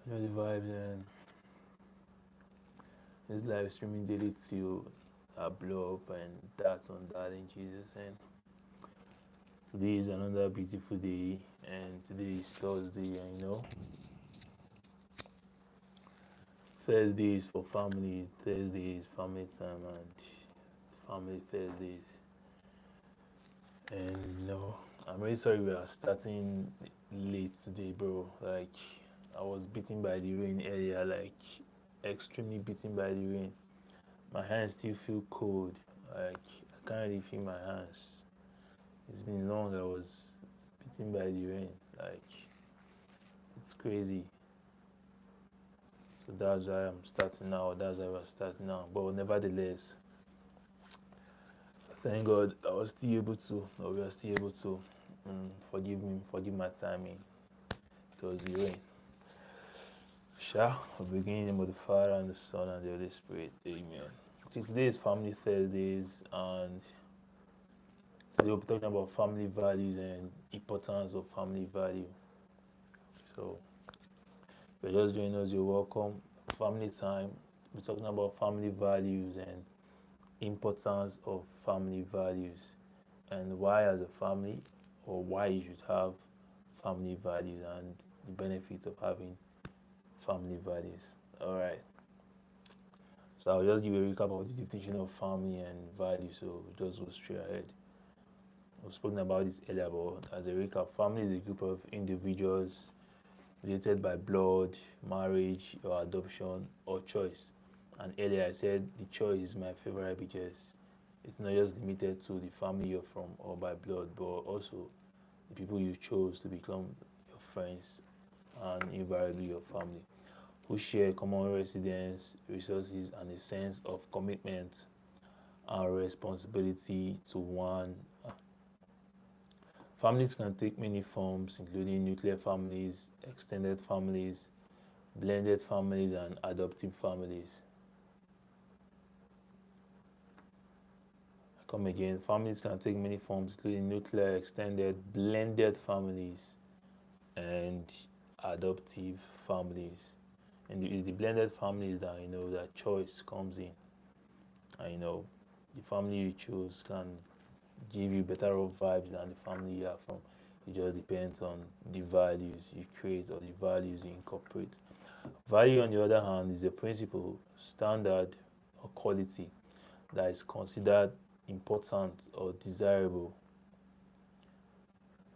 You know the vibes, and this live streaming daily till I blow up, and that's on that in Jesus. And today is another beautiful day, and today is Thursday, and Thursday is for family, Thursday is family time, and it's family Thursdays. And I'm really sorry we are starting late today, bro. Like, I was beaten by the rain earlier, like, extremely beaten by the rain. My hands still feel cold. Like, I can't really feel my hands. It's been long. I was beaten by the rain. Like, it's crazy. So that's why I'm starting now. That's why we're starting now. But nevertheless, thank God I was still able to, or we are still able to. Forgive me, forgive my timing. It was the rain. Sha, we begin in the name of the Father and the Son and the Holy Spirit. Amen. Okay, today is Family Thursdays, and today we'll be talking about family values and importance of family value. So, if you're just joining us, you're welcome. Family time. We're talking about family values and importance of family values, and why, as a family, or why you should have family values and the benefits of having family values. All right. So I'll just give a recap of the definition of family and value. So we'll just go straight ahead. We've spoken about this earlier, but as a recap, family is a group of individuals related by blood, marriage, or adoption, or choice. And earlier I said the choice is my favorite because it's not just limited to the family you're from or by blood, but also the people you chose to become your friends and invariably your family, who share common residence, resources, and a sense of commitment and responsibility to one. Families can take many forms, including nuclear families, extended families, blended families, and adoptive families. I come again. Families can take many forms, including nuclear, extended, blended families, and adoptive families. And it's the blended families that that choice comes in. And the family you choose can give you better off vibes than the family you are from. It just depends on the values you create or the values you incorporate. Value, on the other hand, is a principle, standard, or quality that is considered important or desirable.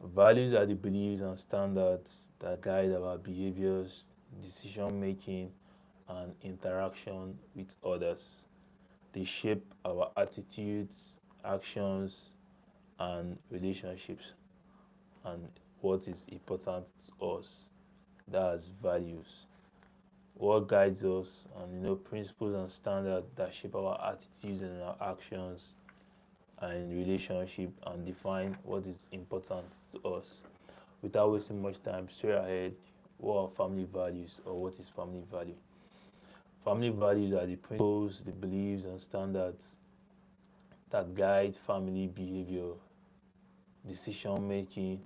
Values are the beliefs and standards that guide our behaviors, decision making, and interaction with others. They shape our attitudes, actions, and relationships, and what is important to us. That's values. What guides us, and principles and standards that shape our attitudes and our actions and relationship and define what is important to us. Without wasting much time, straight ahead, what are family values, or what is family value? Family values are the principles, the beliefs, and standards that guide family behavior, decision making,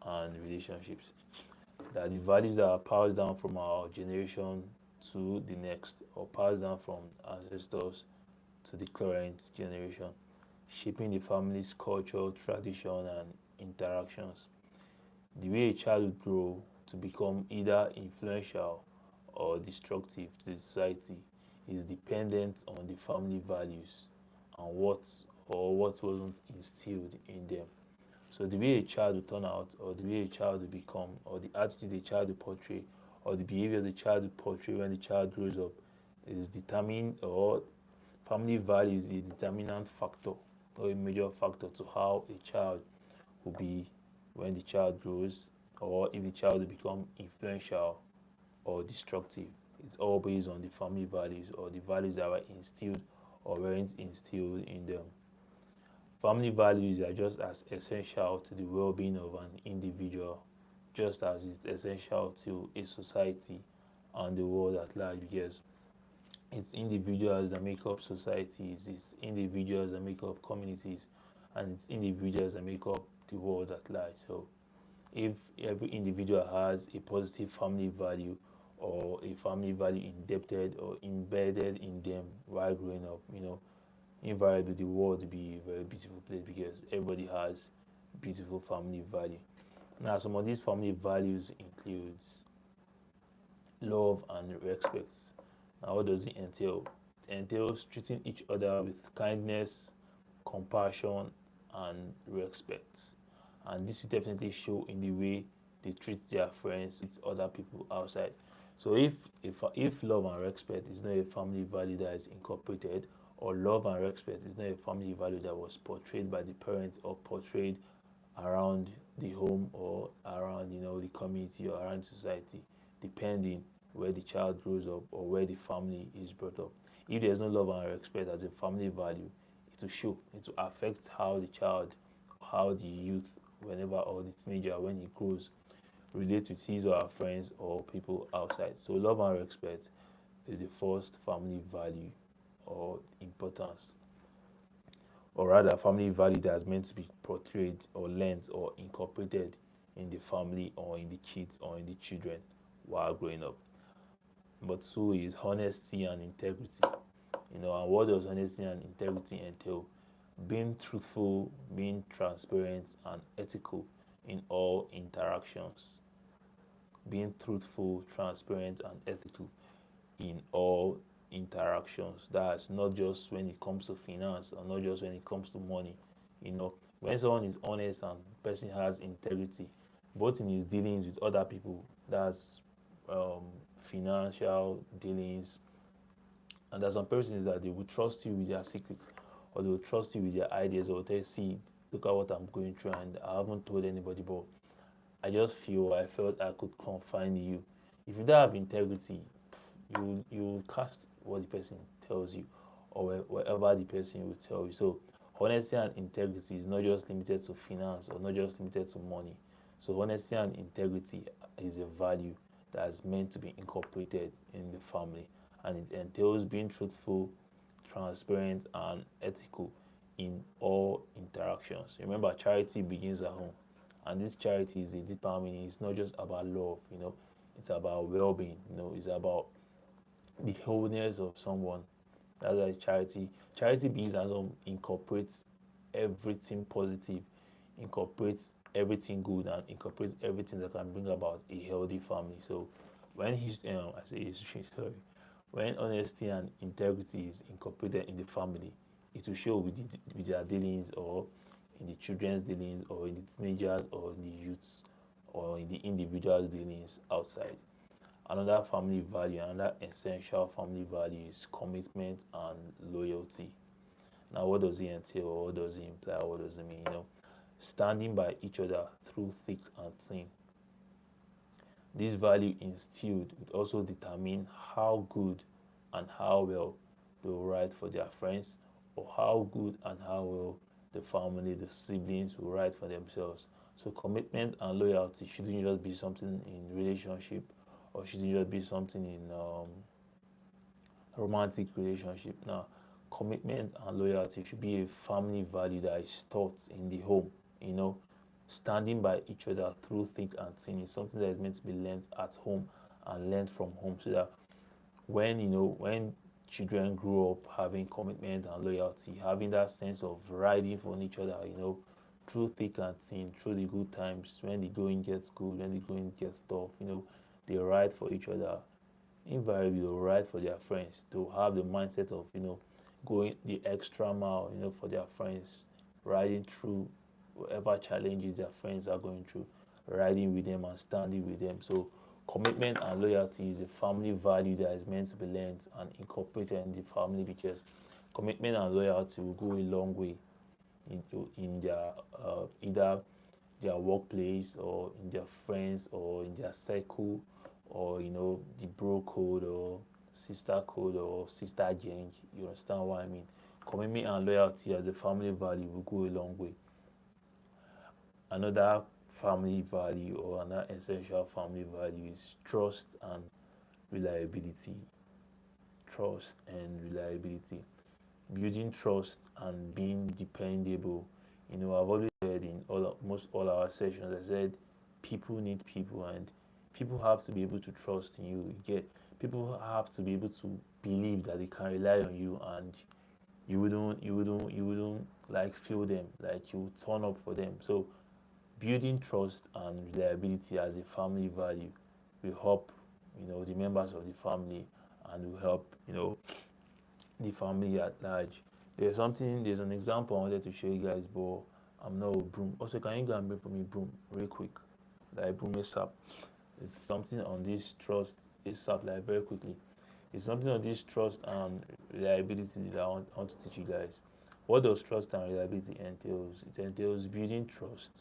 and relationships. That the values that are passed down from our generation to the next, or passed down from ancestors to the current generation, shaping the family's culture, tradition, and interactions. The way a child will grow to become either influential or destructive to the society is dependent on the family values and what wasn't instilled in them. So the way a child will turn out, or the way a child will become, or the attitude a child will portray, or the behavior the child will portray when the child grows up is determined, or family values is a determinant factor or a major factor to how a child will be when the child grows, or if the child will become influential or destructive. It's all based on the family values or the values that were instilled or weren't instilled in them. Family values are just as essential to the well being of an individual, just as it's essential to a society and the world at large, because it's individuals that make up societies, it's individuals that make up communities, and it's individuals that make up the world at large. So if every individual has a positive family value or a family value indebted or embedded in them while growing up, invariably the world will be a very beautiful place because everybody has beautiful family value. Now, some of these family values includes love and respect. Now, what does it entail? It entails treating each other with kindness, compassion, and respect. And this will definitely show in the way they treat their friends with other people outside. So if love and respect is not a family value that is incorporated, or love and respect is not a family value that was portrayed by the parents or portrayed around the home or around the community or around society, depending where the child grows up or where the family is brought up. If there's no love and respect as a family value, it will show, it will affect how the child, how the youth, whenever, or the teenager when he grows, relate with his or her friends or people outside. So love and respect is the first family value or importance, or rather family value that is meant to be portrayed or learnt or incorporated in the family or in the kids or in the children while growing up. But two is honesty and integrity. And what does honesty and integrity entail? Being truthful, being transparent, and ethical in all interactions. Being truthful, transparent, and ethical in all interactions. That's not just when it comes to finance or not just when it comes to money. When someone is honest and person has integrity, both in his dealings with other people, that's um, financial dealings, and there's some persons that they will trust you with their secrets, or they will trust you with their ideas, or tell you, see, look at what I'm going through, and I haven't told anybody, but I felt I could confide in you. If you don't have integrity, you cast what the person tells you, or whatever the person will tell you. So honesty and integrity is not just limited to finance or not just limited to money. So honesty and integrity is a value that is meant to be incorporated in the family, and it entails being truthful, transparent, and ethical in all interactions. Remember, charity begins at home, and this charity is a deeper meaning. It's not just about love, it's about well-being. It's about the wholeness of someone. That's why charity begins at home, incorporates everything positive, incorporates everything good, and incorporates everything that can bring about a healthy family. So when I say history, sorry, when honesty and integrity is incorporated in the family, it will show with their dealings, or in the children's dealings, or in the teenagers, or in the youths, or in the individuals' dealings outside. Another family value, another essential family value is commitment and loyalty. Now, what does it entail? What does it imply? What does it mean? Standing by each other through thick and thin. This value instilled would also determine how good and how well they will write for their friends, or how good and how well the family, the siblings will write for themselves. So commitment and loyalty shouldn't just be something in relationship, or shouldn't just be something in romantic relationship. Now, commitment and loyalty should be a family value that is taught in the home. You know, Standing by each other through thick and thin is something that is meant to be learned at home and learned from home, so that when children grow up having commitment and loyalty, having that sense of riding for each other, through thick and thin, through the good times, when the going gets good, when the going gets tough, they ride for each other. Invariably, they'll ride for their friends. They'll have the mindset of, going the extra mile, for their friends, riding through whatever challenges their friends are going through, riding with them and standing with them. So commitment and loyalty is a family value that is meant to be learned and incorporated in the family, because commitment and loyalty will go a long way in their either their workplace, or in their friends, or in their circle, or the bro code, or sister code, or sister gang. You understand what I mean? Commitment and loyalty as a family value will go a long way. Another family value, or another essential family value, is trust and reliability. Trust and reliability. Building trust and being dependable. I've always said in most all our sessions, I said people need people, and people have to be able to trust in you. You get people have to be able to believe that they can rely on you, and you wouldn't like fail them, like you turn up for them. So building trust and reliability as a family value will help, the members of the family, and will help, the family at large. There's an example I wanted to show you guys, but I'm not a broom. Also, can you go and bring for me broom real quick? Like broom ASAP. It's something on this trust ASAP, like very quickly. It's something on this trust and reliability that I want to teach you guys. What does trust and reliability entails? It entails building trust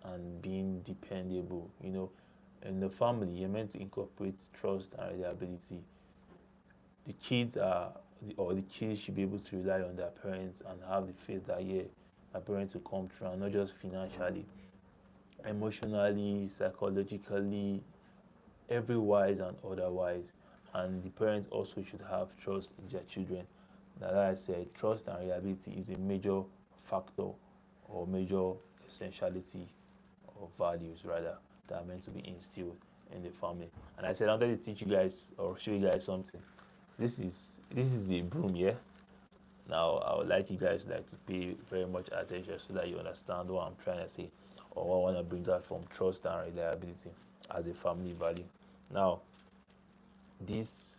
and being dependable. In the family, you're meant to incorporate trust and reliability. The kids are, or the kids should be able to rely on their parents and have the faith that, yeah, my parents will come through, and not just financially, emotionally, psychologically, every wise and otherwise. And the parents also should have trust in their children. Now, like I said, trust and reliability is a major factor, or major essentiality, or values rather, that are meant to be instilled in the family. And I said I wanted to teach you guys or show you guys something. This is the broom, yeah. Now I would like you guys like to pay very much attention so that you understand what I'm trying to say, or what I want to bring out from trust and reliability as a family value. Now, this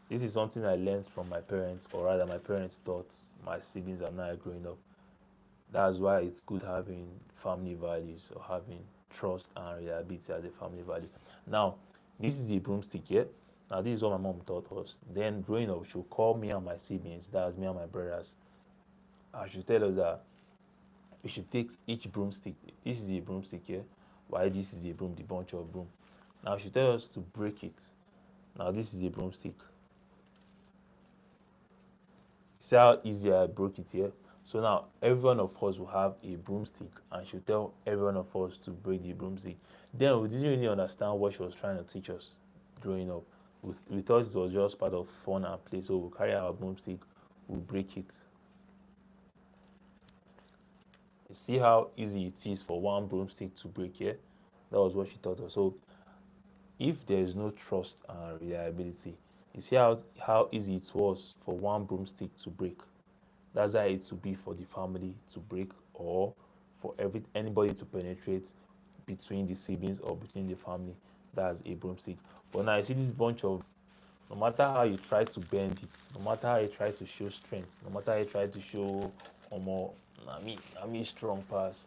this is something I learned from my parents, or rather my parents taught my siblings and I growing up. That's why it's good having family values, or having trust and reliability as a family value. Now, this is the broomstick here. Now, this is what my mom taught us. Then, growing up, she'll call me and my siblings, that's me and my brothers. And she'll tell us that we should take each broomstick. This is the broomstick here. Why this is the broom, the bunch of broom. Now, she'll tell us to break it. Now, this is the broomstick. See how easy I broke it here? So now every one of us will have a broomstick, and she'll tell every one of us to break the broomstick. Then we didn't really understand what she was trying to teach us growing up. We thought it was just part of fun and play. So we'll carry our broomstick, we'll break it. You see how easy it is for one broomstick to break here? That was what she taught us. So if there is no trust and reliability, you see how easy it was for one broomstick to break. That's how it would be for the family to break, or for anybody to penetrate between the siblings or between the family. That's a broomstick. But now you see this bunch of, no matter how you try to bend it, no matter how you try to show strength, no matter how you try to show more, I mean strong pass.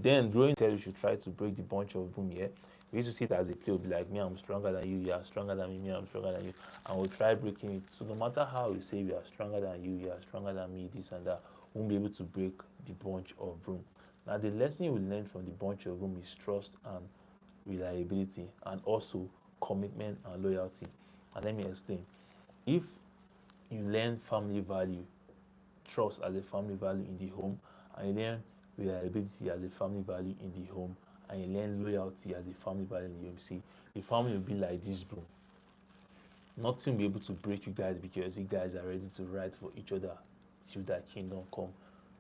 Then growing tell you should try to break the bunch of broom here. We used to see it as a play, be like, me, I'm stronger than you, you are stronger than me, I'm stronger than you. And we'll try breaking it. So no matter how we say we are stronger than you are stronger than me, this and that, we won't be able to break the bunch of broom. Now the lesson we learn from the bunch of broom is trust and reliability, and also commitment and loyalty. And let me explain. If you learn family value, trust as a family value in the home, and you learn reliability as a family value in the home, and you learn loyalty as a family value in the home, see, the family will be like this broom. Nothing will be able to break you guys, because you guys are ready to ride for each other till that kingdom come.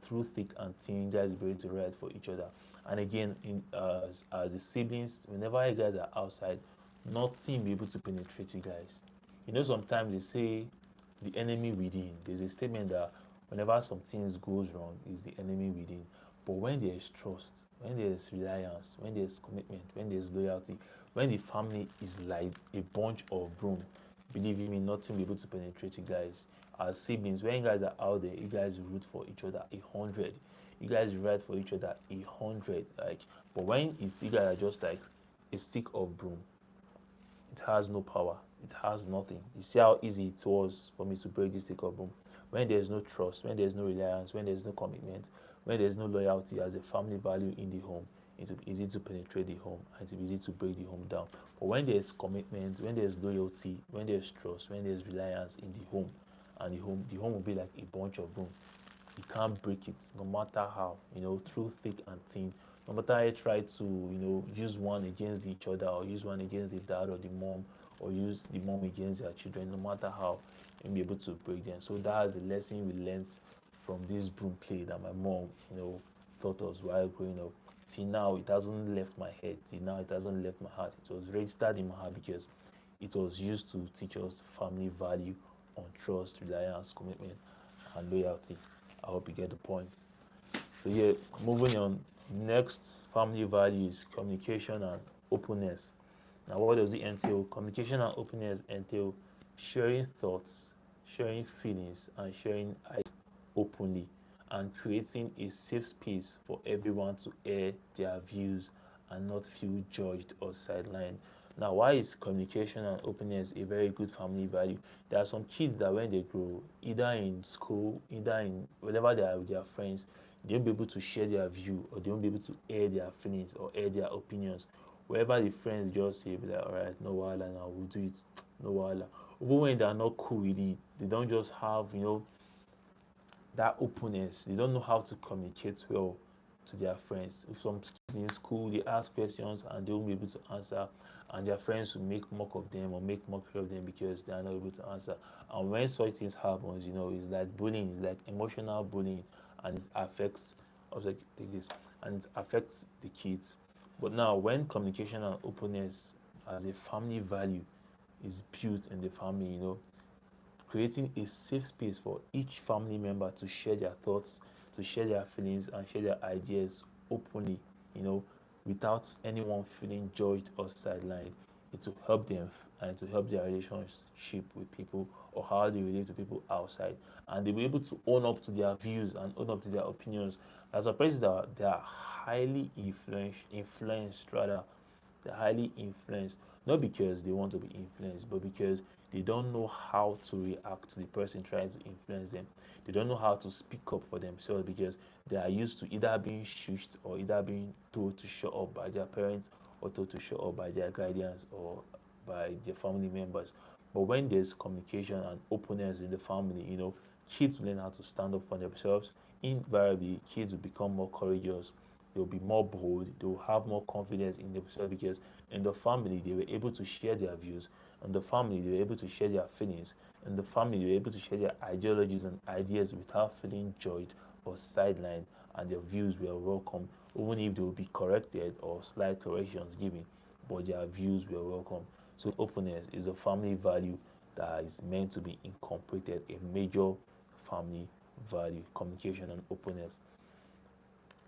Through thick and thin, you guys are ready to ride for each other. And again, as the siblings, whenever you guys are outside, nothing will be able to penetrate you guys. Sometimes they say the enemy within. There's a statement that whenever some things goes wrong, is the enemy within. But when there is trust, when there is reliance, when there is commitment, when there is loyalty, when the family is like a bunch of broom, believe me, nothing will be able to penetrate you guys. As siblings, when you guys are out there, you guys root for each other 100. You guys ride for each other 100. Like, but when you guys are just like a stick of broom, it has no power. It has nothing. You see how easy it was for me to break this stick of broom. When there's no trust, when there's no reliance, when there's no commitment, when there's no loyalty as a family value in the home, it will be easy to penetrate the home, and it will be easy to break the home down. But when there's commitment, when there's loyalty, when there's trust, when there's reliance in the home, and the home will be like a bunch of broom. You can't break it, no matter how, through thick and thin. No matter how you try to, use one against each other, or use one against the dad or the mom, or use the mom against their children, no matter how, you'll be able to break them. So that's the lesson we learned from this broom play that my mom, taught us while growing up. till now it hasn't left my head, till now it hasn't left my heart. It was registered in my heart because it was used to teach us family value on trust, reliance, commitment, and loyalty. I hope you get the point. So yeah, moving on. Next family value is communication and openness. Now, what does it entail? Communication and openness entail sharing thoughts, sharing feelings, and sharing ideas openly, and creating a safe space for everyone to air their views and not feel judged or sidelined. Now, why is communication and openness a very good family value? There are some kids that when they grow, either in school, either in whenever they are with their friends, they won't be able to share their view, or they won't be able to air their feelings or air their opinions. Wherever the friends just say, be like, all right, no wahala now, we'll do it, no wahala. Even when they are not cool with it, they don't just have, that openness. They don't know how to communicate well to their friends. If some kids in school they ask questions and they won't be able to answer, and their friends will make mock of them or make mockery of them because they are not able to answer. And when such things happens, it's like bullying, it's like emotional bullying, and it affects also take this and it affects the kids. But now when communication and openness as a family value is built in the family, creating a safe space for each family member to share their thoughts, to share their feelings, and share their ideas openly, without anyone feeling judged or sidelined. It will help them and to help their relationship with people or how they relate to people outside. And they'll be able to own up to their views and own up to their opinions. As a person that they are highly influenced rather, they're highly influenced, not because they want to be influenced, but because they don't know how to react to the person trying to influence them. They don't know how to speak up for themselves because they are used to either being shushed or either being told to shut up by their parents or told to shut up by their guardians or by their family members. But when there's communication and openness in the family, kids learn how to stand up for themselves. Invariably, kids will become more courageous, they'll be more bold, they'll have more confidence in themselves because in the family they were able to share their views, in the family they were able to share their feelings, in the family they were able to share their ideologies and ideas without feeling judged or sidelined, and their views were welcome, even if they will be corrected or slight corrections given, but their views were welcome. So openness is a family value that is meant to be incorporated, a major family value, communication and openness.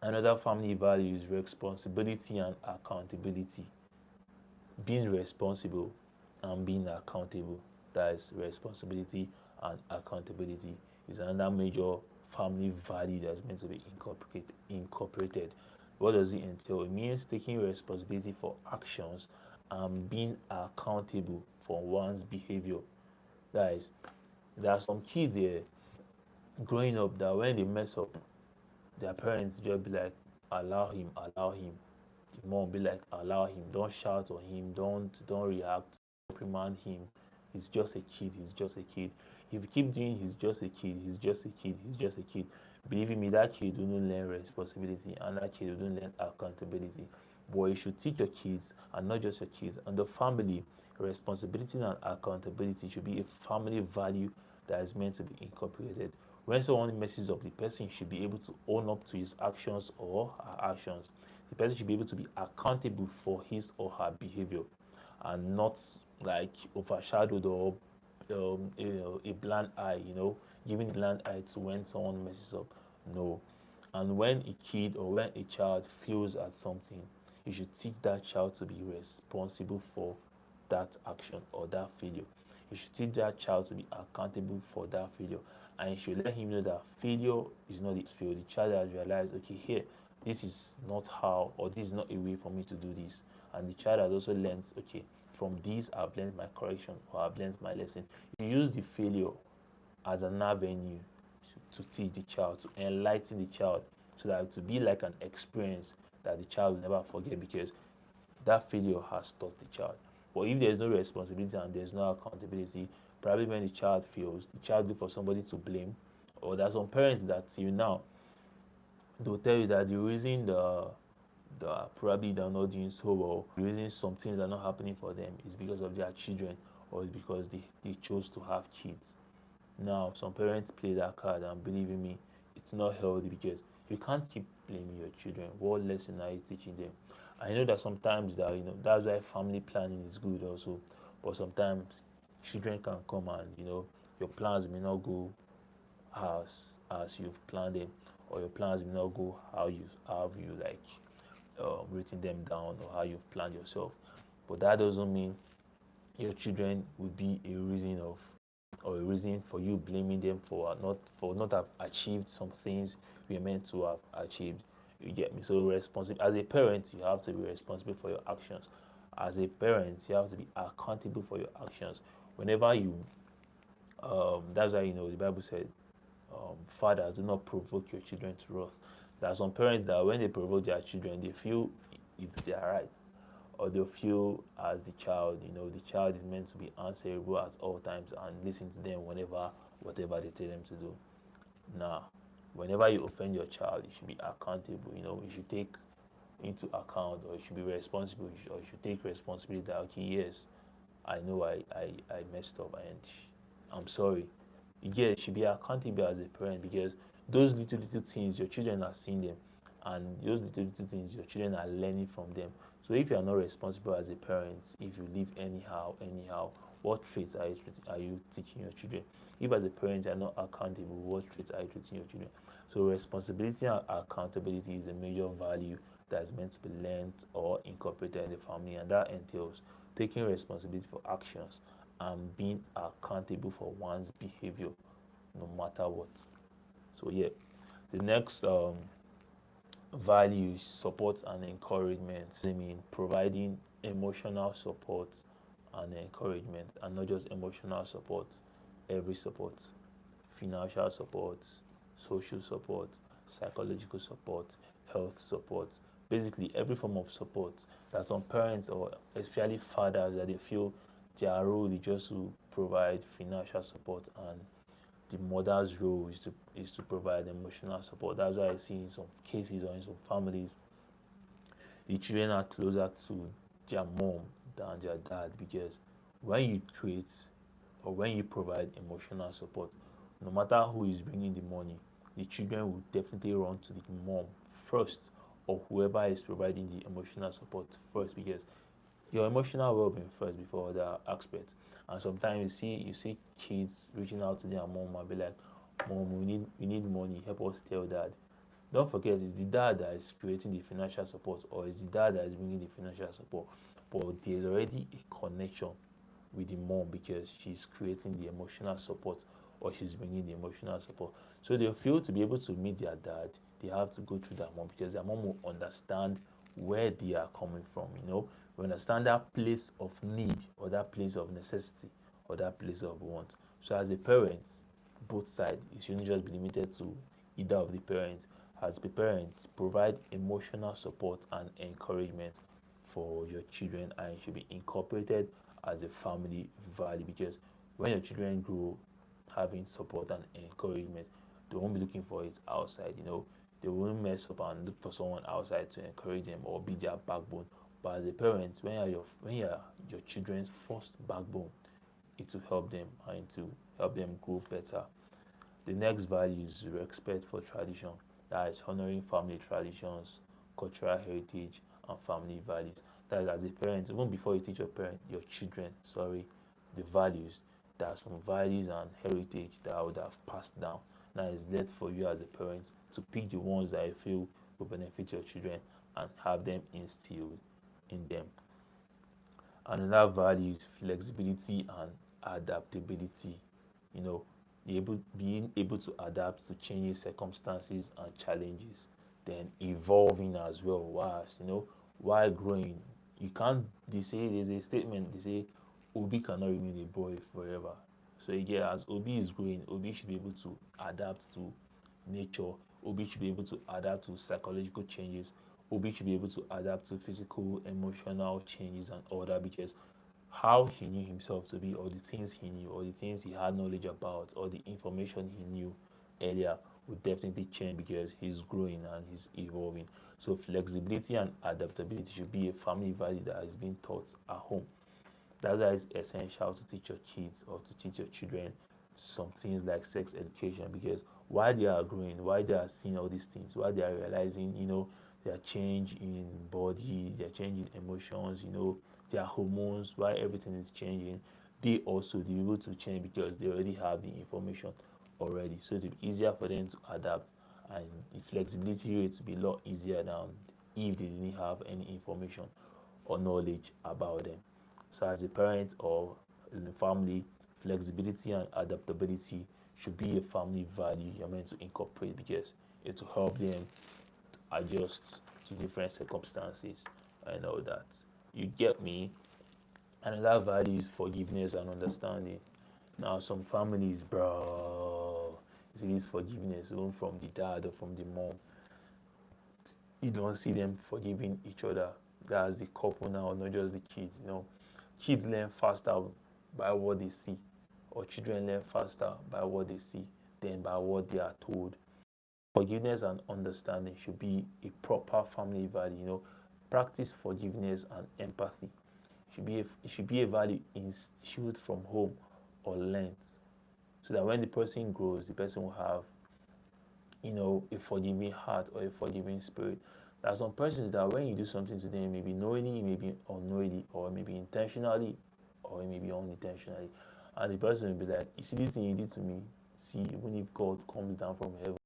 Another family value is responsibility and accountability. Being responsible and being accountable. That is responsibility and accountability is another major family value that's meant to be incorporated. What does it entail? It means taking responsibility for actions and being accountable for one's behavior. That is, there are some kids there growing up that when they mess up, their parents just be like, allow him, allow him. The mom be like, allow him, don't shout on him, don't react, reprimand him. He's just a kid, he's just a kid. If you keep doing he's just a kid, he's just a kid, he's just a kid, believe me, that kid will not learn responsibility and that kid will not learn accountability. But you should teach your kids and not just your kids and the family. Responsibility and accountability should be a family value that is meant to be incorporated. When someone messes up, the person should be able to own up to his actions or her actions. The person should be able to be accountable for his or her behavior and not like overshadowed or a blind eye, giving blind eye to when someone messes up. No. And when a kid or when a child fails at something, you should teach that child to be responsible for that action or that failure. You should teach that child to be accountable for that failure. And you should let him know that failure is not his failure. The child has realized, okay, here, this is not how, or this is not a way for me to do this. And the child has also learned, okay, from this I've learned my correction or I've learned my lesson. You use the failure as an avenue to teach the child, to enlighten the child, so that to be like an experience that the child will never forget because that failure has taught the child. But if there's no responsibility and there's no accountability, probably when the child fails, the child look for somebody to blame. Or there's some parents that till now they'll tell you that the reason the probably they're not doing so well, the reason some things are not happening for them is because of their children or it's because they chose to have kids. Now some parents play that card and believe in me, it's not healthy because you can't keep blaming your children? What lesson are you teaching them? I know that sometimes that that's why family planning is good also, but sometimes children can come and your plans may not go as you've planned them, or your plans may not go how you like written them down, or how you've planned yourself. But that doesn't mean your children would be a reason of or a reason for you blaming them for not have achieved some things we are meant to have achieved. You get me? So responsible as a parent, you have to be responsible for your actions. As a parent, you have to be accountable for your actions. Whenever you that's why the Bible said, fathers, do not provoke your children to wrath. There are some parents that when they provoke their children, they feel it's their right, or they feel as the child, the child is meant to be answerable at all times and listen to them whenever whatever they tell them to do. Now, whenever you offend your child, you should be accountable. You should take into account, or you should be responsible, or you should take responsibility that, okay, yes, I know I messed up and I'm sorry. You should be accountable as a parent, because those little things your children are seeing them, and those little things your children are learning from them. So if you are not responsible as a parent, if you live anyhow, what traits are you teaching your children? If as a parent you are not accountable, what traits are you teaching your children? So responsibility and accountability is a major value that is meant to be learned or incorporated in the family, and that entails taking responsibility for actions and being accountable for one's behavior, no matter what. So yeah, the next value is support and encouragement. I mean, providing emotional support and encouragement, and not just emotional support, every support, financial support, social support, psychological support, health support, basically every form of support. That some parents, or especially fathers, that they feel their role is just to provide financial support, and the mother's role is to provide emotional support. That's why I see in some cases or in some families, the children are closer to their mom than their dad, because when you create or when you provide emotional support, no matter who is bringing the money, the children will definitely run to the mom first, or whoever is providing the emotional support first, because your emotional well-being first before other aspects. And sometimes you see kids reaching out to their mom and be like, "Mom, we need money. Help us tell dad." Don't forget, it's the dad that is creating the financial support, or it's the dad that is bringing the financial support. But there's already a connection with the mom, because she's creating the emotional support, or she's bringing the emotional support. So they feel to be able to meet their dad, they have to go through their mom, because their mom will understand where they are coming from. We understand that place of need, or that place of necessity, or that place of want. So as a parent, both sides, it shouldn't just be limited to either of the parents. As a parent, provide emotional support and encouragement for your children, and it should be incorporated as a family value, because when your children grow having support and encouragement, they won't be looking for it outside. They won't mess up and look for someone outside to encourage them or be their backbone. But as a parent, when you're your children's first backbone, it will help them, and to help them grow better. The next value is respect for tradition. That is honoring family traditions, cultural heritage, and family values. That is, as a parent, even before you teach your children, the values. There are some values and heritage that I would have passed down. Now it's left for you as a parent to pick the ones that you feel will benefit your children and have them instilled in them. Another value is flexibility and adaptability. You know, being able to adapt to changing circumstances and challenges, then evolving as well. While growing, you can't. They say there's a statement. They say Obi cannot remain a boy forever. So again, as Obi is growing, Obi should be able to adapt to nature. Obi should be able to adapt to psychological changes. Obi should be able to adapt to physical, emotional changes and all that, because how he knew himself to be, or the things he knew, or the things he had knowledge about, or the information he knew earlier would definitely change, because he's growing and he's evolving. So flexibility and adaptability should be a family value that is being taught at home. That's why it's essential to teach your kids or to teach your children some things like sex education, because Why they are growing, why they are seeing all these things, why they are realizing, their change in body, their change in emotions, their hormones, why everything is changing. They also be able to change because they already have the information already. So it'll be easier for them to adapt, and the flexibility rate will be a lot easier than if they didn't have any information or knowledge about them. So as a parent or in a family, flexibility and adaptability should be a family value you're meant to incorporate because it will help them adjust to different circumstances and all that. You get me? Another value is forgiveness and understanding. Now, some families, bro, you see this forgiveness even from the dad or from the mom. You don't see them forgiving each other. That's the couple now, not just the kids. Kids learn faster by what they see, or children learn faster by what they see than by what they are told. Forgiveness and understanding should be a proper family value. Practice forgiveness and empathy. It should be a value instilled from home or learned, so that when the person grows, the person will have a forgiving heart or a forgiving spirit. There are some persons that when you do something to them, maybe knowingly, maybe unknowingly, or maybe intentionally, or maybe unintentionally, and the person will be like, "You see this thing you did to me? See, even if God comes down from heaven,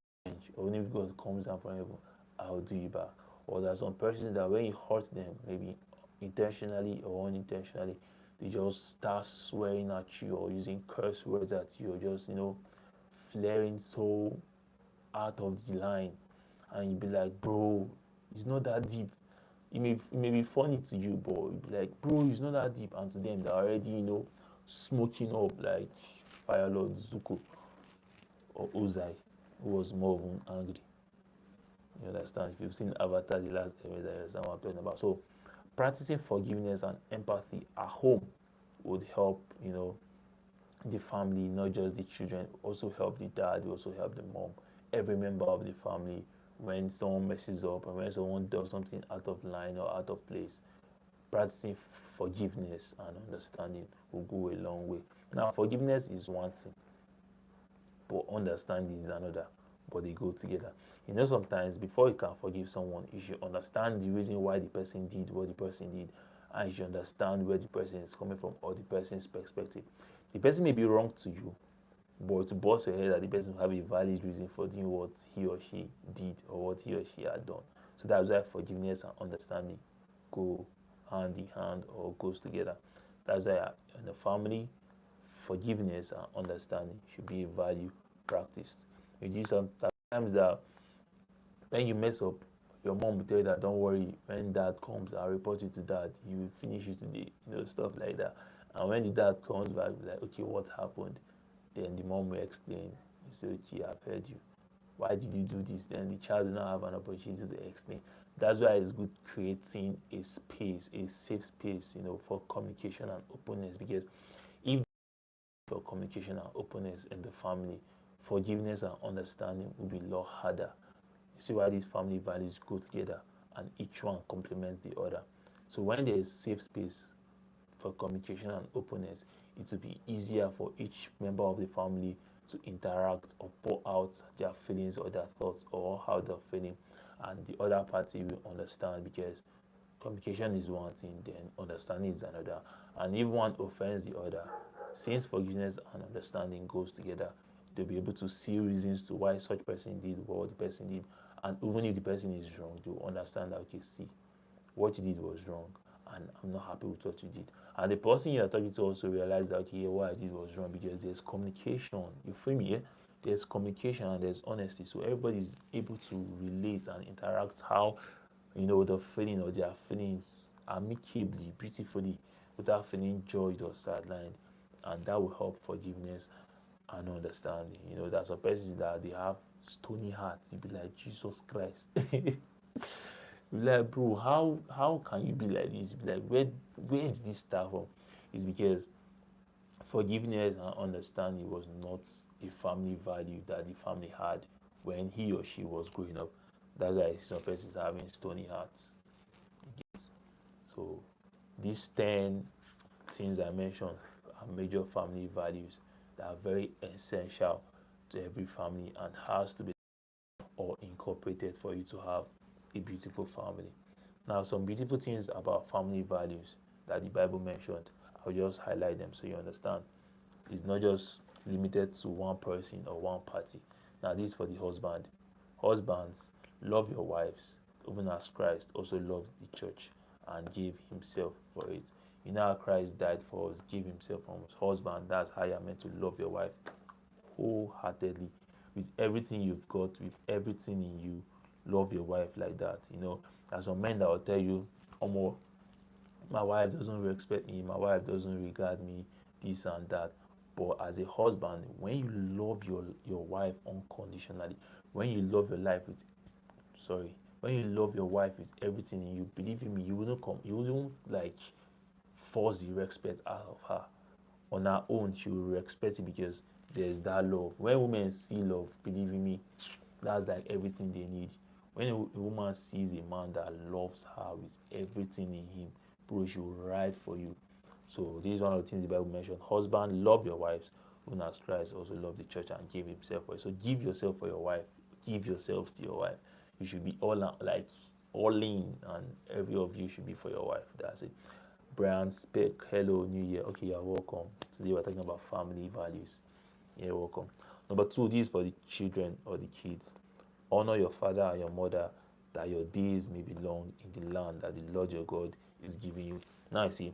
or even if God comes down from heaven, I'll do you back." Or there are some persons that when you hurt them, maybe intentionally or unintentionally, they just start swearing at you or using curse words at you, or just flaring so out of the line, and you'd be like, "Bro, it's not that deep." It may be funny to you, but you'd be like, "Bro, it's not that deep," and to them they're already smoking up like Fire Lord Zuko or Ozai, who was more angry. You understand? If you've seen Avatar, the last episode, you understand what I'm talking about. So practicing forgiveness and empathy at home would help the family, not just the children. Also help the dad, also help the mom, every member of the family. When someone messes up and when someone does something out of line or out of place, practicing forgiveness and understanding will go a long way. Now, forgiveness is one thing, but understanding is another, but they go together. Sometimes before you can forgive someone, you should understand the reason why the person did what the person did, and you should understand where the person is coming from or the person's perspective. The person may be wrong to you, but to bust your head that the person will have a valid reason for doing what he or she did or what he or she had done. So that's why forgiveness and understanding go hand in hand or goes together. That's why in the family, forgiveness and understanding should be a value practiced. You do sometimes that when you mess up, your mom will tell you that don't worry, when dad comes, I'll report you to dad. He will finish you today, stuff like that. And when the dad comes back, like, okay, what happened? Then the mom will explain. You say, okay, I've heard you. Why did you do this? Then the child will not have an opportunity to explain. That's why it's good creating a space, a safe space, for communication and openness. Because if for communication and openness in the family, forgiveness and understanding will be a lot harder. You see why these family values go together and each one complements the other. So when there is safe space for communication and openness, it will be easier for each member of the family to interact or pour out their feelings or their thoughts or how they're feeling, and the other party will understand, because communication is one thing, then understanding is another. And if one offends the other, since forgiveness and understanding goes together, they'll be able to see reasons to why such person did what the person did. And even if the person is wrong, they'll understand that, okay, see, what you did was wrong, and I'm not happy with what you did. And the person you're talking to also realize that, okay, what I did was wrong, because there's communication. You feel me? Yeah? There's communication and there's honesty. So everybody's able to relate and interact how, the feeling or their feelings amicably, beautifully, without feeling judged or sidelined. And that will help forgiveness and understanding. There's some persons that they have stony hearts. You be like, Jesus Christ. Like, bro, how can you be like this? Be like, where did this start from? It's because forgiveness and understanding was not a family value that the family had when he or she was growing up. That's why some persons having stony hearts. So these 10 things I mentioned are major family values that are very essential to every family and has to be or incorporated for you to have a beautiful family. Now, some beautiful things about family values that the Bible mentioned, I'll just highlight them so you understand. It's not just limited to one person or one party. Now, this is for the husband. Husbands, love your wives, even as Christ also loved the church and gave himself for it. You know how Christ died for us, give himself for us. Husband, that's how you're meant to love your wife wholeheartedly, with everything you've got, with everything in you. Love your wife like that. There's some men that will tell you, "Omo, my wife doesn't respect me, my wife doesn't regard me, this and that." But as a husband, when you love your wife unconditionally, when you love your life with sorry, when you love your wife with everything in you, believe in me, you wouldn't like force the respect out of her. On her own, she will respect it because there's that love. When women see love, believe in me, that's like everything they need. When a woman sees a man that loves her with everything in him, bro, she will ride for you. So this is one of the things the Bible mentioned. Husband, love your wives, even as Christ also loved the church and gave himself for it. So give yourself for your wife. Give yourself to your wife. You should be all in, and every of you should be for your wife. That's it. Brian Speck, hello, New Year. Okay, you're welcome. Today we're talking about family values. You're welcome. Number two, this is for the children or the kids. Honor your father and your mother, that your days may be long in the land that the Lord your God is giving you. Now you see,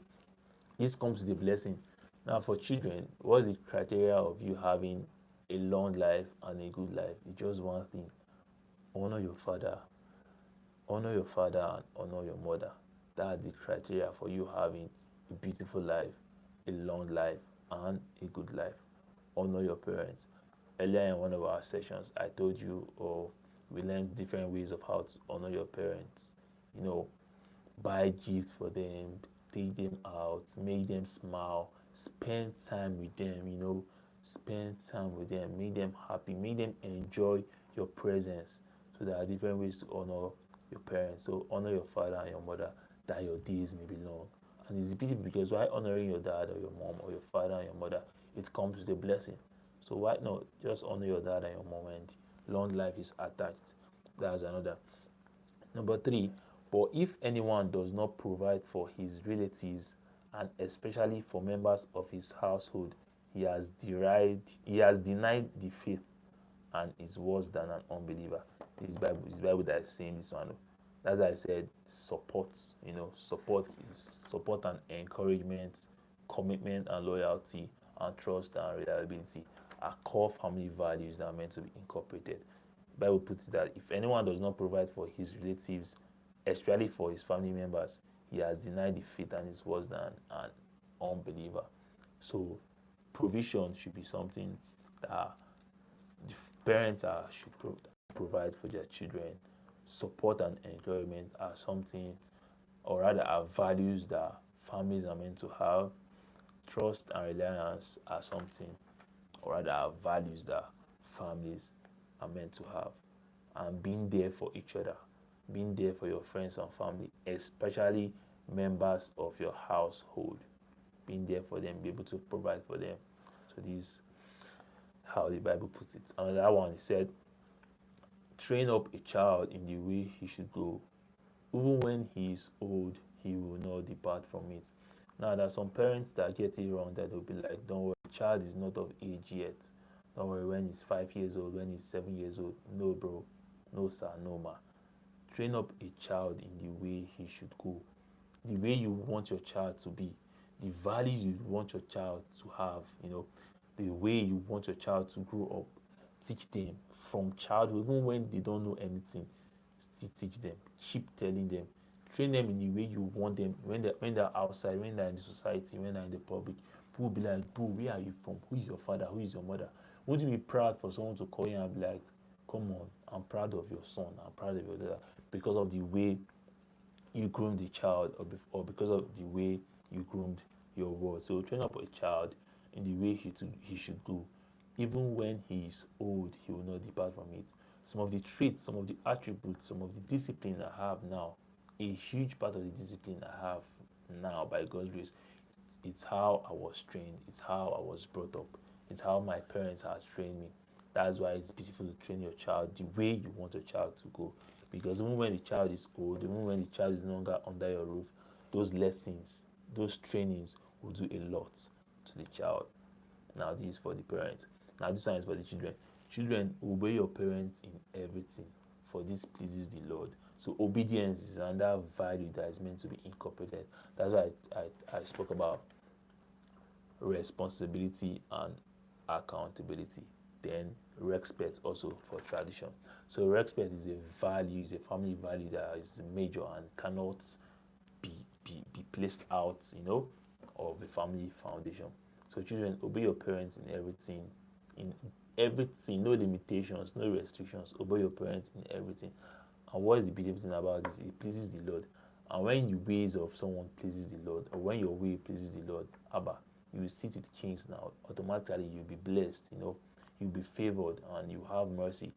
this comes with a blessing. Now for children, what's the criteria of you having a long life and a good life? It's just one thing. Honor your father. Honor your father and honor your mother. That's the criteria for you having a beautiful life, a long life, and a good life. Honor your parents. Earlier in one of our sessions, I told you, or we learned different ways of how to honor your parents. You know, buy gifts for them, take them out, make them smile, spend time with them, spend time with them, make them happy, make them enjoy your presence. So there are different ways to honor your parents. So honor your father and your mother, that your days may be long. And it's beautiful because why honoring your dad or your mom or your father and your mother, it comes with a blessing. So why not just honor your dad and your mom, and long life is attached. That's another. Number three, but if anyone does not provide for his relatives and especially for members of his household, he has denied the faith and is worse than an unbeliever. This Bible that is saying this one. That's why I said support. Support and encouragement, commitment and loyalty, and trust and reliability are core family values that are meant to be incorporated. The Bible puts it that if anyone does not provide for his relatives, especially for his family members, he has denied the faith and is worse than an unbeliever. So provision should be something that the parents should provide for their children. Support and encouragement are something, or rather, are values that families are meant to have. Trust and reliance are something, or rather, are values that families are meant to have. And being there for each other, being there for your friends and family, especially members of your household, being there for them, be able to provide for them. So this is how the Bible puts it. Another one, it said, train up a child in the way he should go. Even when he is old, he will not depart from it. Now, there are some parents that get it wrong, that they'll be like, don't worry, the child is not of age yet. Don't worry, when he's 5 years old, when he's 7 years old. No, bro. No, sir. No, ma. Train up a child in the way he should go. The way you want your child to be. The values you want your child to have, the way you want your child to grow up. Teach them from childhood, even when they don't know anything. Still teach them. Keep telling them. Train them in the way you want them when they're outside, when they're in the society, when they're in the public. People will be like, bro, where are you from? Who is your father? Who is your mother? Would you be proud for someone to call you and be like, come on, I'm proud of your son, I'm proud of your daughter, because of the way you groomed the child, or because of the way you groomed your word. So train up a child in the way he should go. Even when he is old, he will not depart from it. Some of the traits, some of the attributes, some of the discipline I have now, a huge part of the discipline I have now by God's grace, it's how I was trained, it's how I was brought up, it's how my parents have trained me. That's why it's beautiful to train your child the way you want your child to go. Because even when the child is old, even when the child is no longer under your roof, those lessons, those trainings will do a lot to the child. Now this is for the parents. Now this one is for the children. Children, obey your parents in everything, for this pleases the Lord. So obedience is another value that is meant to be incorporated. That's why I spoke about responsibility and accountability. Then respect also for tradition. So respect is a value, is a family value that is major and cannot be placed out, of the family foundation. So children, obey your parents in everything, no limitations, no restrictions. Obey your parents in everything. And what is the beautiful thing about this? It pleases the Lord. And when the ways of someone pleases the Lord, or when your way pleases the Lord, Abba, you will sit with kings now. Automatically, you'll be blessed. You'll be favored, and you have mercy.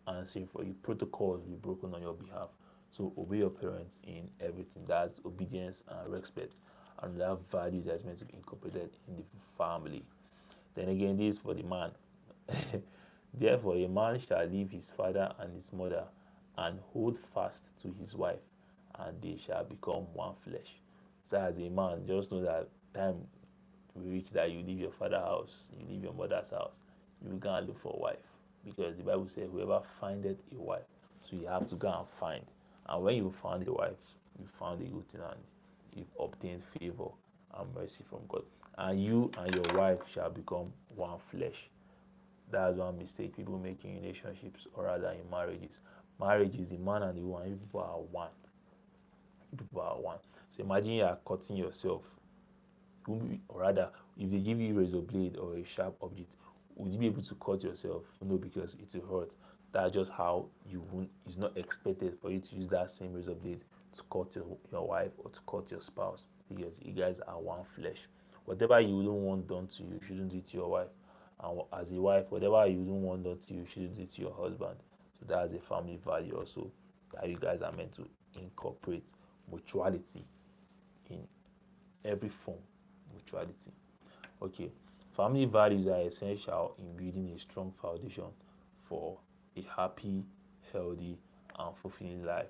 And say for you, protocols will be broken on your behalf. So obey your parents in everything. That's obedience and respect, and that value that's meant to be incorporated in the family. Then again, this is for the man. Therefore, a man shall leave his father and his mother and hold fast to his wife, and they shall become one flesh. So, as a man, just know that time will reach that you leave your father's house, you leave your mother's house, you will go and look for a wife. Because the Bible says, whoever findeth a wife, so you have to go and find. And when you found a wife, you found a good thing and you've obtained favor and mercy from God. And you and your wife shall become one flesh. That's one mistake people make in relationships, or rather in marriages. Marriage is the man and the woman. You people are one. You people are one. So imagine you are cutting yourself. Or rather, if they give you a razor blade or a sharp object, would you be able to cut yourself? No, because it will hurt. That's just how you won't. It's not expected for you to use that same razor blade to cut your wife or to cut your spouse, because you guys are one flesh. Whatever you don't want done to you, you shouldn't do it to your wife. And as a wife, whatever you don't want done to you, you shouldn't do it to your husband. So that's a family value also, that you guys are meant to incorporate mutuality in every form. Mutuality. Okay. Family values are essential in building a strong foundation for a happy, healthy, and fulfilling life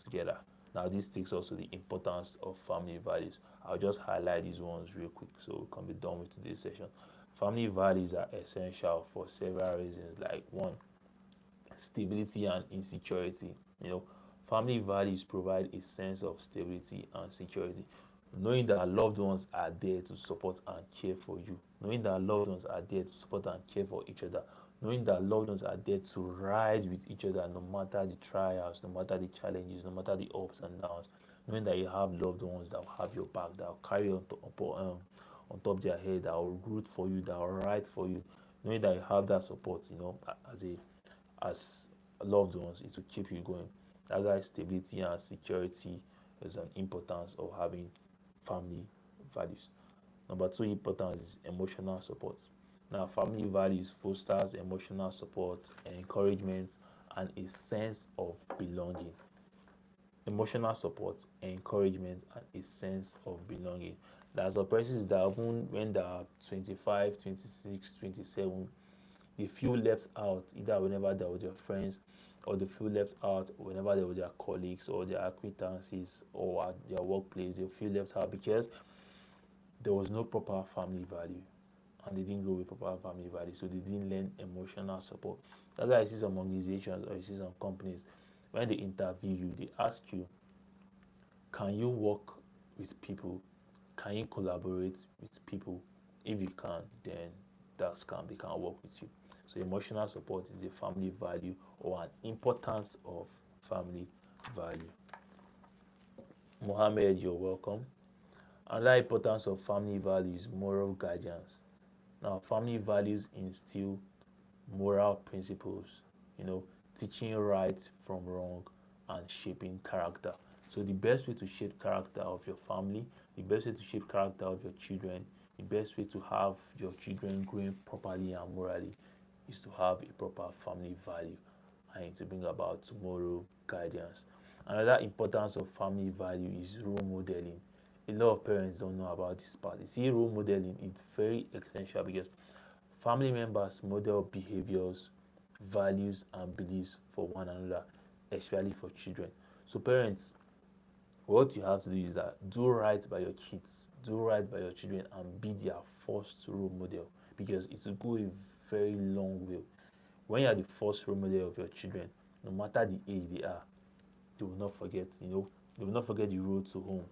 together. Now, this takes us to the importance of family values. I'll just highlight these ones real quick so we can be done with today's session. Family values are essential for several reasons. Like one, stability and insecurity. Family values provide a sense of stability and security. Knowing that loved ones are there to support and care for you. Knowing that loved ones are there to support and care for each other. Knowing that loved ones are there to ride with each other no matter the trials, no matter the challenges, no matter the ups and downs. Knowing that you have loved ones that will have your back, that will carry on top of their head, that will root for you, that will ride for you. Knowing that you have that support, as loved ones, it will keep you going. That's why stability and security is an importance of having family values. Number two importance is emotional support. Now, family values fosters emotional support, encouragement, and a sense of belonging. Emotional support, encouragement, and a sense of belonging. There's some persons that even when they are 25, 26, 27, they feel left out either whenever they're with their friends, or they feel left out whenever they're with their colleagues or their acquaintances or at their workplace. They feel left out because there was no proper family value, and they didn't grow with proper family value, so they didn't learn emotional support. That's why I see some organizations or I see some companies, when they interview you, they ask you, can you work with people? Can you collaborate with people? If you can, then they can work with you. So emotional support is a family value, or an importance of family value. Mohammed, you're welcome. Another importance of family values is moral guidance. Now, family values instill moral principles, you know, teaching right from wrong and shaping character. So the best way to shape character of your family, the best way to shape character of your children, the best way to have your children growing properly and morally is to have a proper family value and to bring about moral guidance. Another importance of family value is role modeling. A lot of parents don't know about this part. You see, role modeling is very essential because family members model behaviors, values and beliefs for one another, especially for children. So parents, what you have to do is that do right by your kids, do right by your children, and be their first role model, because it will go a very long way. When you are the first role model of your children, no matter the age they are, they will not forget, they will not forget the road to home.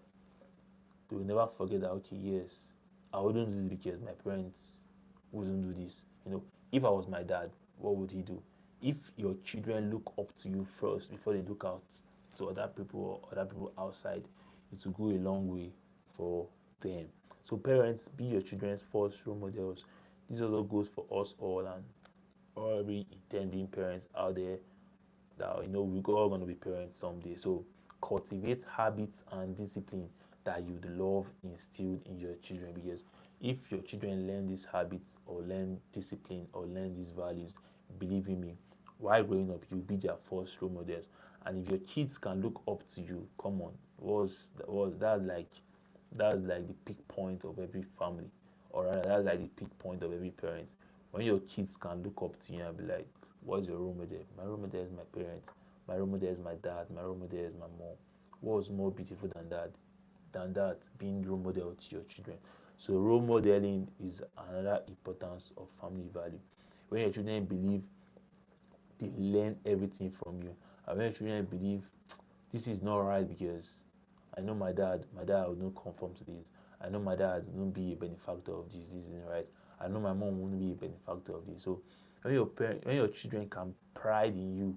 They will never forget that, okay, yes, I wouldn't do this because my parents wouldn't do this. If I was my dad, what would he do? If your children look up to you first before they look out to other people or other people outside, it will go a long way for them. So parents, be your children's first role models. This also goes for us all and all every intending parents out there that we're all going to be parents someday. So cultivate habits and discipline that you'd love instilled in your children, because if your children learn these habits or learn discipline or learn these values, believe in me, while growing up you'll be their first role models. And if your kids can look up to you, come on, was that's like the peak point of every family, or rather that's like the peak point of every parent. When your kids can look up to you and be like, what's your role model? My role model is my parents. My role model is my dad. My role model is my mom. What's more beautiful than that? Being role model to your children. So role modeling is another importance of family value. When your children believe they learn everything from you, and when your children believe this is not right because I know my dad will not conform to this. I know my dad will not be a benefactor of this isn't right. I know my mom won't be a benefactor of this. So when your children can pride in you,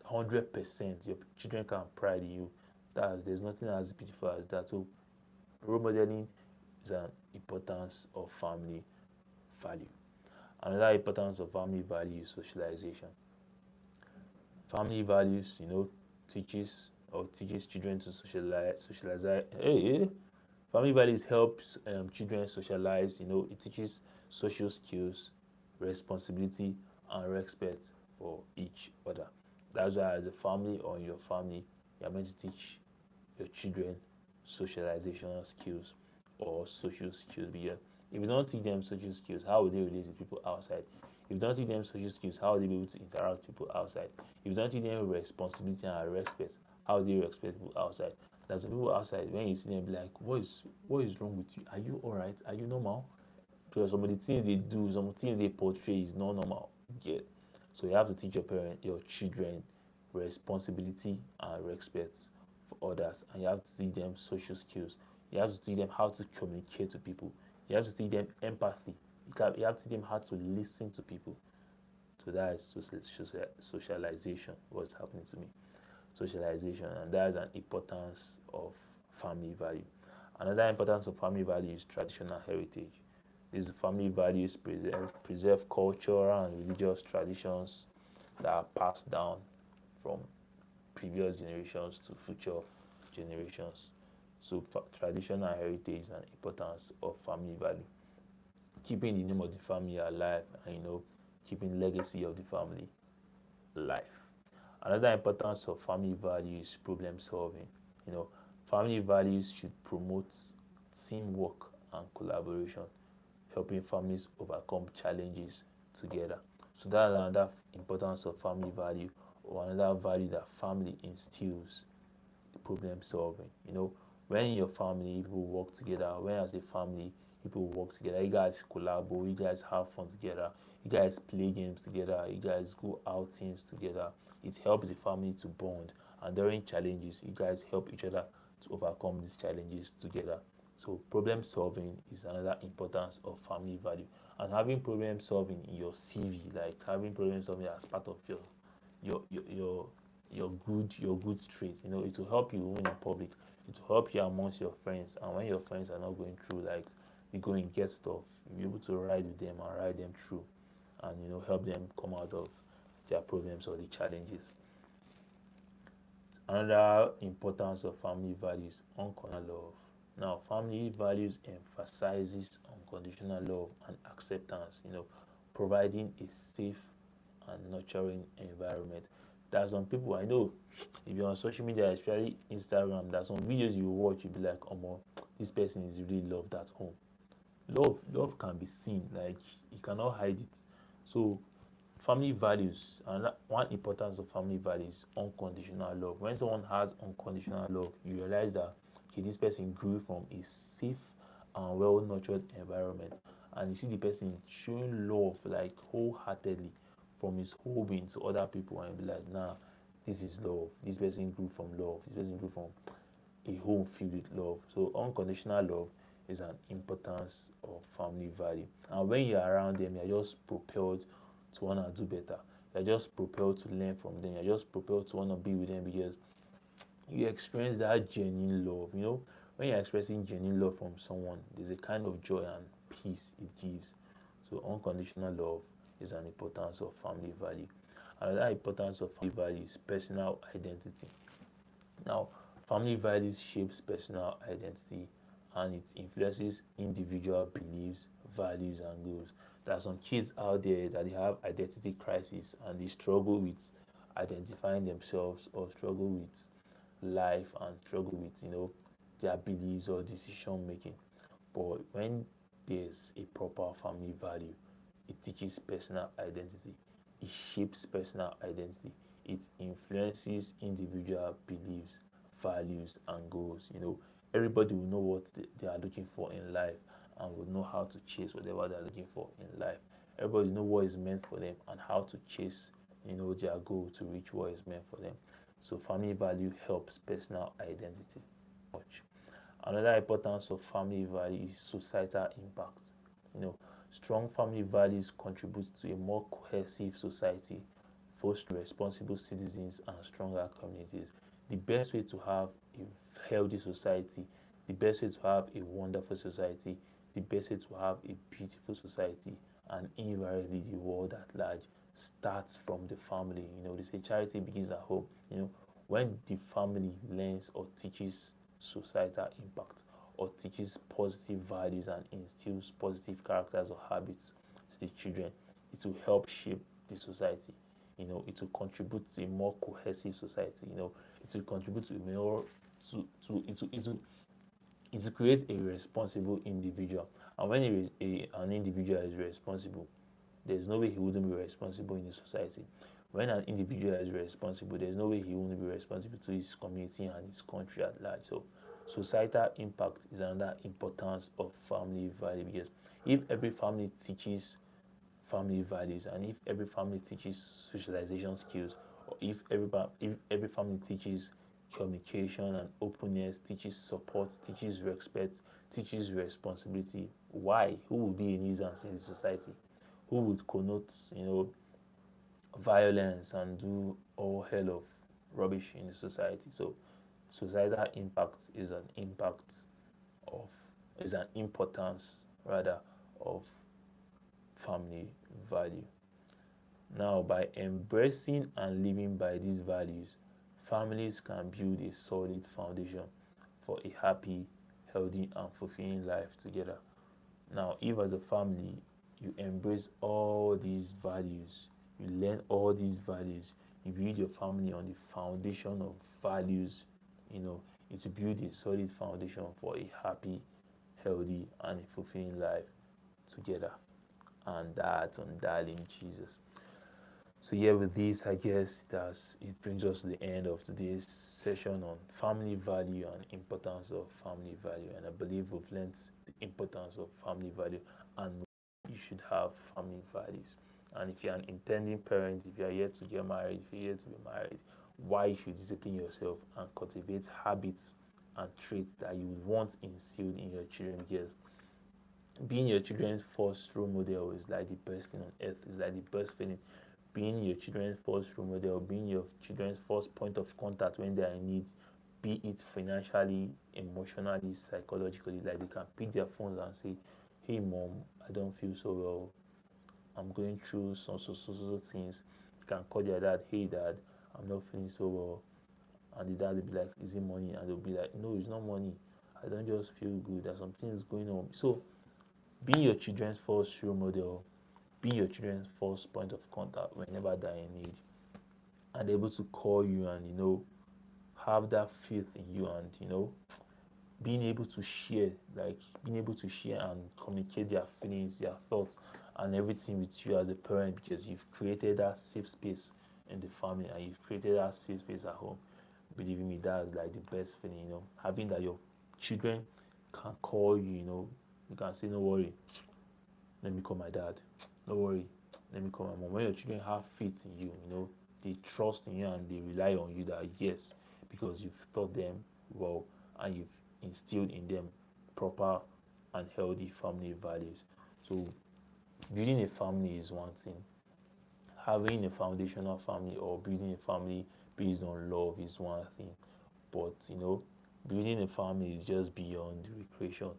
100%, your children can pride in you. There's nothing as beautiful as that. So role modeling is an importance of family value. Another importance of family value is socialization. Family values, teaches children to socialize. Family values helps children socialize. It teaches social skills, responsibility, and respect for each other. That's why, as a family or in your family, you are meant to teach your children socialization skills or social skills. Because if you don't teach them social skills, how will they relate with people outside? If you don't teach them social skills, how will they be able to interact with people outside? If you don't teach them responsibility and respect, how do you respect people outside? There's some people outside, when you see them, be like, what is wrong with you? Are you all right? Are you normal? Because some of the things they do, some things they portray is not normal. Yeah. So you have to teach your children responsibility and respect for others, and you have to teach them social skills. You have to teach them how to communicate to people. You have to teach them empathy. You have to teach them how to listen to people. So that is socialization. What's happening to me? Socialization, and that is an importance of family value. Another importance of family value is traditional heritage. These family values preserve cultural and religious traditions that are passed down from previous generations to future generations. So traditional heritage is an importance of family value. Keeping the name of the family alive, and keeping legacy of the family alive. Another importance of family value is problem solving. You know, Family values should promote teamwork and collaboration, helping families overcome challenges together. So that's another importance of family value, or another value that family instills: problem solving. When in your family people work together, when as a family people work together, you guys collaborate, you guys have fun together, you guys play games together, you guys go outings together. It helps the family to bond, and during challenges, you guys help each other to overcome these challenges together. So problem solving is another importance of family value, and having problem solving in your CV, like having problem solving as part of your your your your good trait. It will help you win in public. It will help you amongst your friends, and when your friends are not going through, like, you go and get stuff, you'll be able to ride with them and ride them through, and help them come out of their problems or the challenges. Another importance of family values: unconditional love. Now, family values emphasizes unconditional love and acceptance, providing a safe and nurturing environment. There are some people I know, if you're on social media, especially Instagram, there's some videos you watch, you'll be like, oh man, this person is really loved at home. Love can be seen, like, you cannot hide it. So family values, and one importance of family values, unconditional love. When someone has unconditional love, you realize that, okay, this person grew from a safe and well nurtured environment, and you see the person showing love like wholeheartedly from his whole being to other people, and you be like, nah, this is love. This person grew from love. This person grew from a home filled with love. So unconditional love is an importance of family value. And when you're around them, you're just propelled to want to do better. You're just propelled to learn from them. You're just propelled to want to be with them because you experience that genuine love. When you're expressing genuine love from someone, there's a kind of joy and peace it gives. So unconditional love is an importance of family value. Another importance of family value is personal identity. Now, family values shapes personal identity and it influences individual beliefs, values, and goals. There are some kids out there that they have identity crisis and they struggle with identifying themselves or struggle with life and struggle with their beliefs or decision making. But when there's a proper family value, it teaches personal identity, it shapes personal identity, it influences individual beliefs, values, and goals. Everybody will know what they are looking for in life and will know how to chase whatever they are looking for in life. Everybody know what is meant for them and how to chase their goal to reach what is meant for them. So family value helps personal identity much. Another importance of family value is societal impact. Strong family values contribute to a more cohesive society, foster responsible citizens and stronger communities. The best way to have a healthy society, the best way to have a wonderful society, the best way to have a beautiful society, and invariably the world at large starts from the family. They say charity begins at home. When the family learns or teaches societal impact or teaches positive values and instills positive characters or habits to the children, it will help shape the society. It will contribute to a more cohesive society. It will contribute to a more it will create a responsible individual. And when an individual is responsible, there's no way he wouldn't be responsible in the society. When an individual is responsible, there's no way he wouldn't be responsible to his community and his country at large. So societal impact is another importance of family value because if every family teaches family values and if every family teaches socialization skills, or if every family teaches communication and openness, teaches support, teaches respect, teaches responsibility, why? Who will be a nuisance in the society? Who would connote, violence and do all hell of rubbish in the society? So societal impact of is an importance rather of family value. Now, by embracing and living by these values, families can build a solid foundation for a happy, healthy, and fulfilling life together. Now, if as a family you embrace all these values, you learn all these values, you build your family on the foundation of values, it will build a solid foundation for a happy, healthy, and a fulfilling life together. And that's on darling Jesus. So yeah, with this, I guess it brings us to the end of today's session on family value and importance of family value. And I believe we've learned the importance of family value and you should have family values. And if you're an intending parent, if you're yet to get married, if you're yet to be married, why you should discipline yourself and cultivate habits and traits that you would want instilled in your children, because being your children's first role model is like the best thing on earth. It's like the best feeling. Being your children's first role model, being your children's first point of contact when they are in need, be it financially, emotionally, psychologically. Like they can pick their phones and say, "Hey mom, I don't feel so well. I'm going through so things." You can call their dad, "Hey dad, I'm not feeling so well." And the dad will be like, "Is it money?" And they'll be like, "No, it's not money. I don't just feel good. There's some things going on." So being your children's first role model, being your children's first point of contact whenever they're in need, and able to call you and have that faith in you, and being able to share, like being able to share and communicate their feelings, their thoughts, and everything with you as a parent, because you've created that safe space in the family and you've created that safe space at home. Believe me, that's like the best feeling, having that your children can call you, you can say, no worry, let me call my dad. No worry, let me call my mom. When your children have faith in you, they trust in you and they rely on you that yes, because you've taught them well and you've instilled in them proper and healthy family values. So building a family is one thing. Having a foundational family or building a family based on love is one thing. But building a family is just beyond recreation.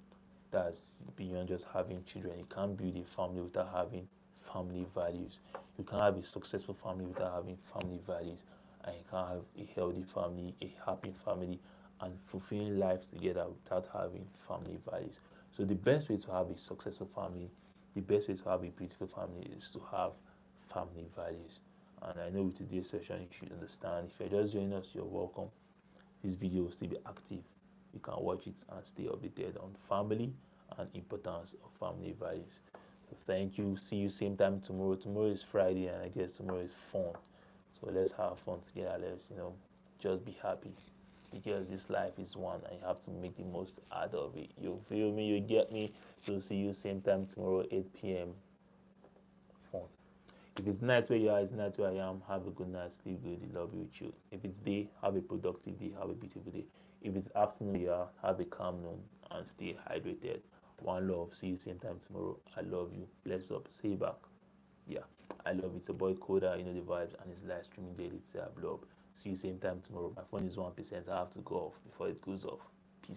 That's beyond just having children. You can't build a family without having family values. You can't have a successful family without having family values. And you can't have a healthy family, a happy family, and fulfilling life together without having family values. So the best way to have a successful family, the best way to have a beautiful family is to have family values. And I know with today's session you should understand. If you're just joining us, you're welcome. This video will still be active. You can watch it and stay updated on family and importance of family values. So thank you. See you same time tomorrow. Tomorrow is Friday and I guess tomorrow is fun. So let's have fun together. Let's just be happy. Because this life is one and you have to make the most out of it. You feel me? You get me? So see you same time tomorrow, 8 p.m. Fun. If it's night where you are, it's night where I am. Have a good night, sleep good, love you with you. If it's day, have a productive day, have a beautiful day. If it's afternoon, you are, have a calm noon and stay hydrated. One love. See you same time tomorrow. I love you. Bless up. Say it back. Yeah, I love it. It's a boy Coda, the vibes, and it's live streaming daily. Say I love. See you same time tomorrow. My phone is 1%. I have to go off before it goes off.